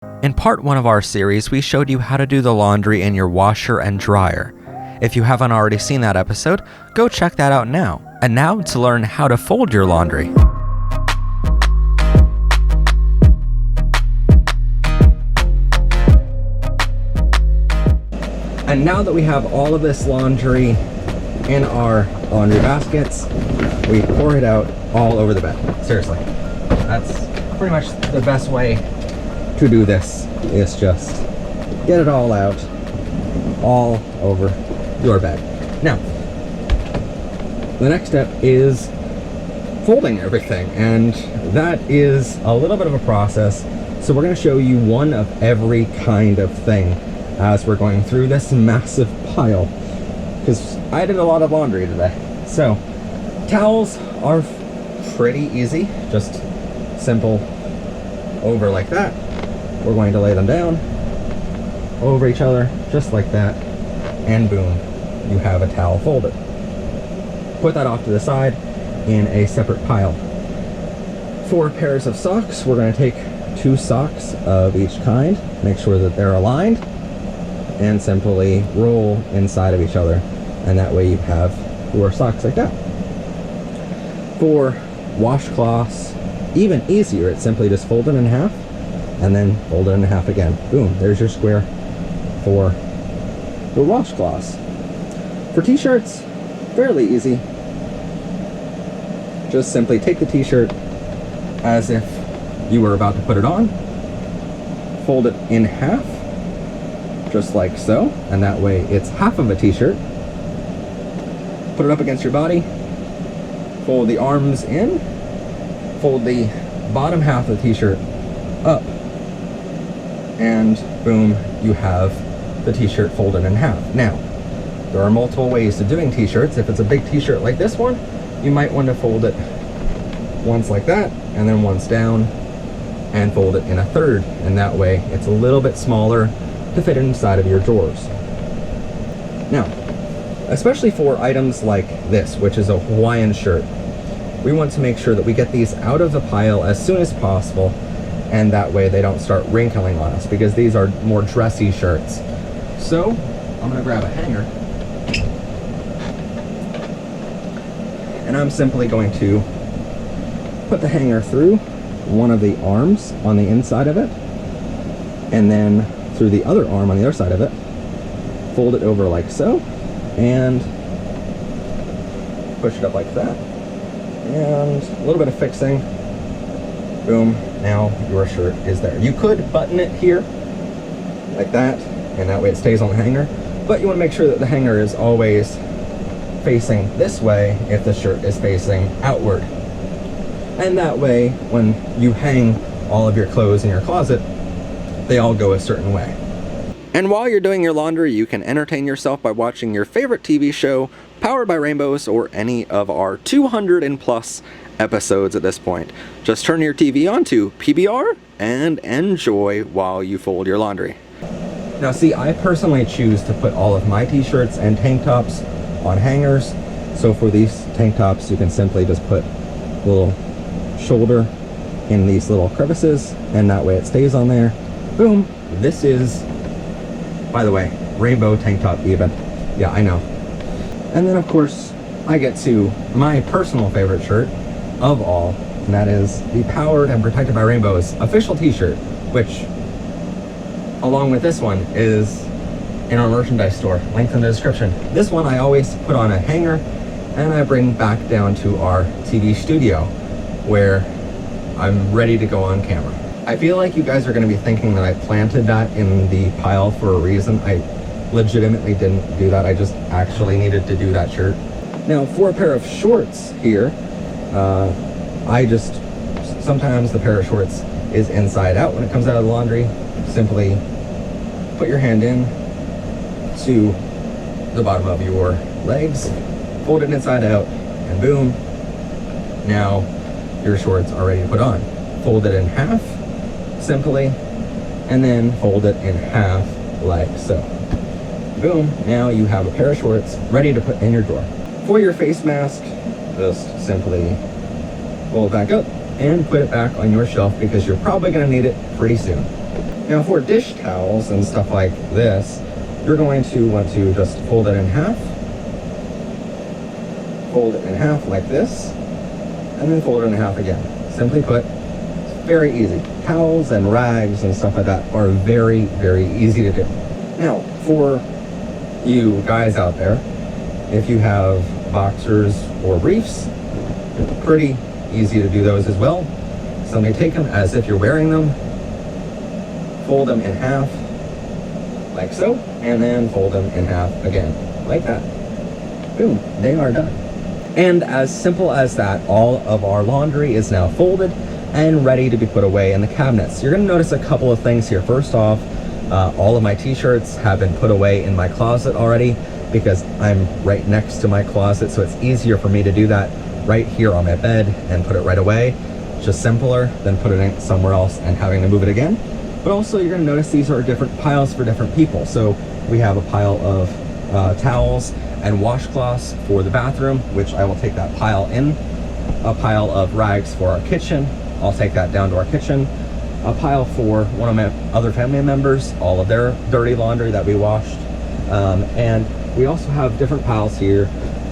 In part 1 of our series, we showed you how to do the laundry in your washer and dryer. If you haven't already seen that episode, go check that out now. And now to learn how to fold your laundry. And now that we have all of this laundry in our laundry baskets, we pour it out all over the bed. Seriously, that's pretty much the best way to do this, is just get it all out, all over your bed. Now, the next step is folding everything, and that is a little bit of a process. So we're going to show you one of every kind of thing as we're going through this massive pile, because I did a lot of laundry today. So towels are pretty easy, just simple over like that. We're going to lay them down over each other just like that, and boom, you have a towel folded. Put that off to the side in a separate pile. For pairs of socks, we're going to take 2 socks of each kind, make sure that they're aligned, and simply roll inside of each other, and that way you have 4 socks like that. For washcloths, even easier, it's simply just fold it in half and then fold it in half again. Boom, there's your square for the washcloths. For t-shirts, fairly easy. Just simply take the t-shirt as if you were about to put it on, fold it in half, just like so, and that way it's half of a t-shirt. Put it up against your body, fold the arms in, fold the bottom half of the t-shirt up, and boom, you have the t-shirt folded in half. Now, there are multiple ways to doing t-shirts. If it's a big t-shirt like this one, you might want to fold it once like that, and then once down, and fold it in a third, and that way it's a little bit smaller to fit inside of your drawers. Now, especially for items like this, which is a Hawaiian shirt, we want to make sure that we get these out of the pile as soon as possible, and that way they don't start wrinkling on us, because these are more dressy shirts. So I'm gonna grab a hanger, and I'm simply going to put the hanger through one of the arms on the inside of it, and then through the other arm on the other side of it, fold it over like so, and push it up like that, and a little bit of fixing. Boom, now your shirt is there. You could button it here like that, and that way it stays on the hanger, but you want to make sure that the hanger is always facing this way if the shirt is facing outward, and that way when you hang all of your clothes in your closet, they all go a certain way. And while you're doing your laundry, you can entertain yourself by watching your favorite TV show, Powered by Rainbows, or any of our 200 and plus episodes at this point. Just turn your TV on to PBR and enjoy while you fold your laundry. Now see, I personally choose to put all of my t-shirts and tank tops on hangers. So for these tank tops, you can simply just put a little shoulder in these little crevices, and that way it stays on there. Boom. This is, by the way, rainbow tank top even. Yeah, I know. And then of course, I get to my personal favorite shirt of all, and that is the Powered and Protected by Rainbows official t-shirt, which, along with this one, is in our merchandise store, linked in the description. This one I always put on a hanger, and I bring back down to our TV studio, where I'm ready to go on camera. I feel like you guys are going to be thinking that I planted that in the pile for a reason. I legitimately didn't do that. I just actually needed to do that shirt. Now, for a pair of shorts here, sometimes the pair of shorts is inside out when it comes out of the laundry. Simply put your hand in to the bottom of your legs, fold it inside out, and boom, now your shorts are ready to put on. Fold it in half, simply, and then fold it in half like so. Boom, now you have a pair of shorts ready to put in your drawer. For your face mask, just simply fold it back up and put it back on your shelf, because you're probably going to need it pretty soon. Now for dish towels and stuff like this, you're going to want to just fold it in half. Fold it in half like this, and then fold it in half again. Simply put, it's very easy. Towels and rags and stuff like that are very, very easy to do. Now, for you guys out there, if you have boxers or briefs, pretty easy to do those as well. Simply take them as if you're wearing them, fold them in half, like so, and then fold them in half again, like that. Boom, they are done. And as simple as that, all of our laundry is now folded and ready to be put away in the cabinets. You're gonna notice a couple of things here. First off, all of my t-shirts have been put away in my closet already because I'm right next to my closet, so it's easier for me to do that right here on my bed and put it right away. It's just simpler than putting it somewhere else and having to move it again. But also you're gonna notice these are different piles for different people. So we have a pile of towels and washcloths for the bathroom, which I will take that pile in. A pile of rags for our kitchen, I'll take that down to our kitchen. A pile for one of my other family members, all of their dirty laundry that we washed. And we also have different piles here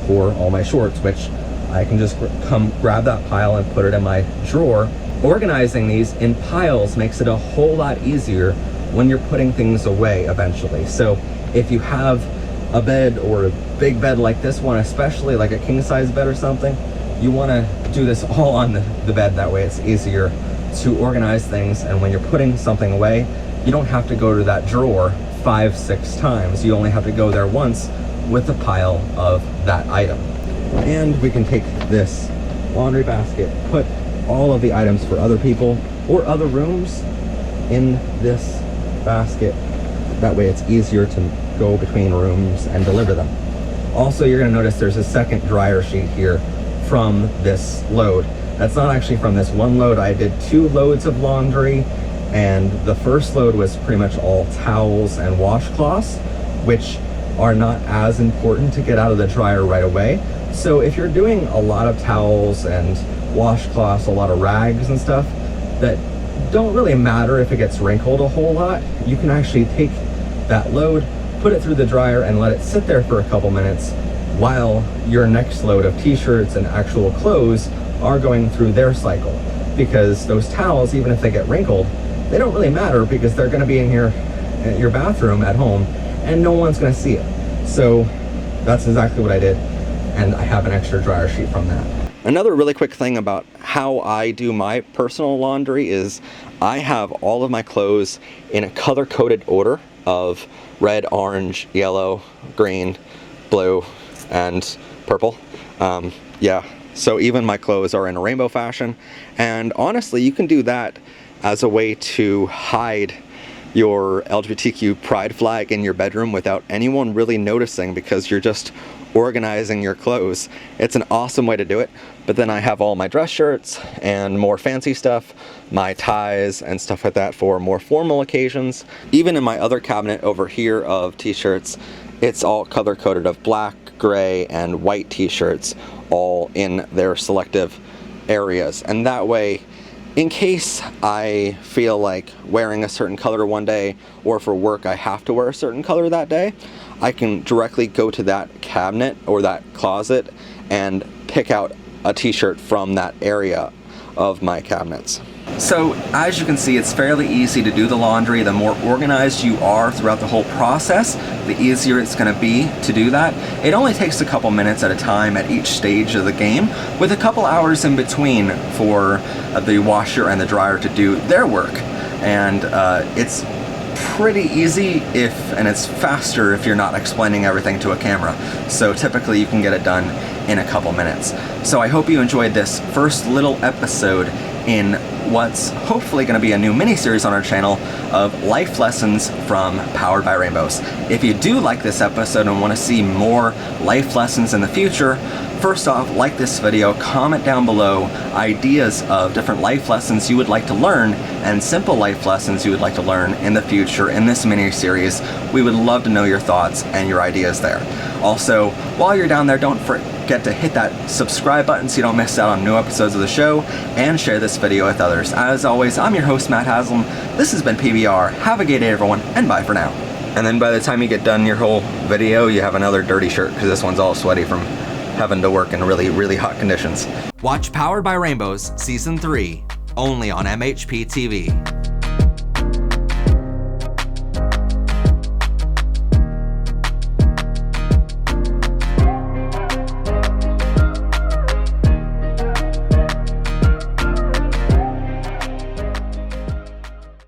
for all my shorts, which I can just come grab that pile and put it in my drawer. Organizing these in piles makes it a whole lot easier when you're putting things away eventually. So if you have a bed or a big bed like this one, especially like a king size bed or something, you want to do this all on the bed. That way it's easier to organize things, and when you're putting something away, you don't have to go to that drawer 5-6 times. You only have to go there once with a pile of that item. And we can take this laundry basket, put all of the items for other people or other rooms in this basket. That way it's easier to go between rooms and deliver them. Also, you're going to notice there's a second dryer sheet here from this load. That's not actually from this one load. I did 2 loads of laundry, and the first load was pretty much all towels and washcloths, which are not as important to get out of the dryer right away. So if you're doing a lot of towels and washcloths, a lot of rags and stuff that don't really matter if it gets wrinkled a whole lot, you can actually take that load, put it through the dryer, and let it sit there for a couple minutes while your next load of t-shirts and actual clothes are going through their cycle. Because those towels, even if they get wrinkled, they don't really matter because they're going to be in here at your bathroom at home and no one's going to see it. So that's exactly what I did, and I have an extra dryer sheet from that. Another really quick thing about how I do my personal laundry is I have all of my clothes in a color-coded order of red, orange, yellow, green, blue, and purple. Yeah, so even my clothes are in a rainbow fashion, and honestly you can do that as a way to hide your LGBTQ pride flag in your bedroom without anyone really noticing, because you're just organizing your clothes. It's an awesome way to do it. But then I have all my dress shirts and more fancy stuff, my ties and stuff like that for more formal occasions. Even in my other cabinet over here of t-shirts, it's all color coded of black, gray, and white t-shirts, all in their selective areas. And that way, in case I feel like wearing a certain color one day, or for work I have to wear a certain color that day, I can directly go to that cabinet or that closet and pick out a t-shirt from that area of my cabinets. So as you can see, it's fairly easy to do the laundry. The more organized you are throughout the whole process, the easier it's going to be to do that. It only takes a couple minutes at a time at each stage of the game, with a couple hours in between for the washer and the dryer to do their work. And it's pretty easy and it's faster if you're not explaining everything to a camera. So typically you can get it done in a couple minutes. So I hope you enjoyed this first little episode in what's hopefully going to be a new mini-series on our channel of life lessons from Powered by Rainbows. If you do like this episode and want to see more life lessons in the future, first off, like this video, comment down below ideas of different life lessons you would like to learn and simple life lessons you would like to learn in the future in this mini-series. We would love to know your thoughts and your ideas there. Also, while you're down there, don't forget to hit that subscribe button so you don't miss out on new episodes of the show, and share this video with others. As always, I'm your host, Matt Haslam. This has been PBR. Have a good day, everyone, and bye for now. And then by the time you get done your whole video, you have another dirty shirt, because this one's all sweaty from having to work in really, really hot conditions. Watch Powered by Rainbows Season 3, only on MHP TV.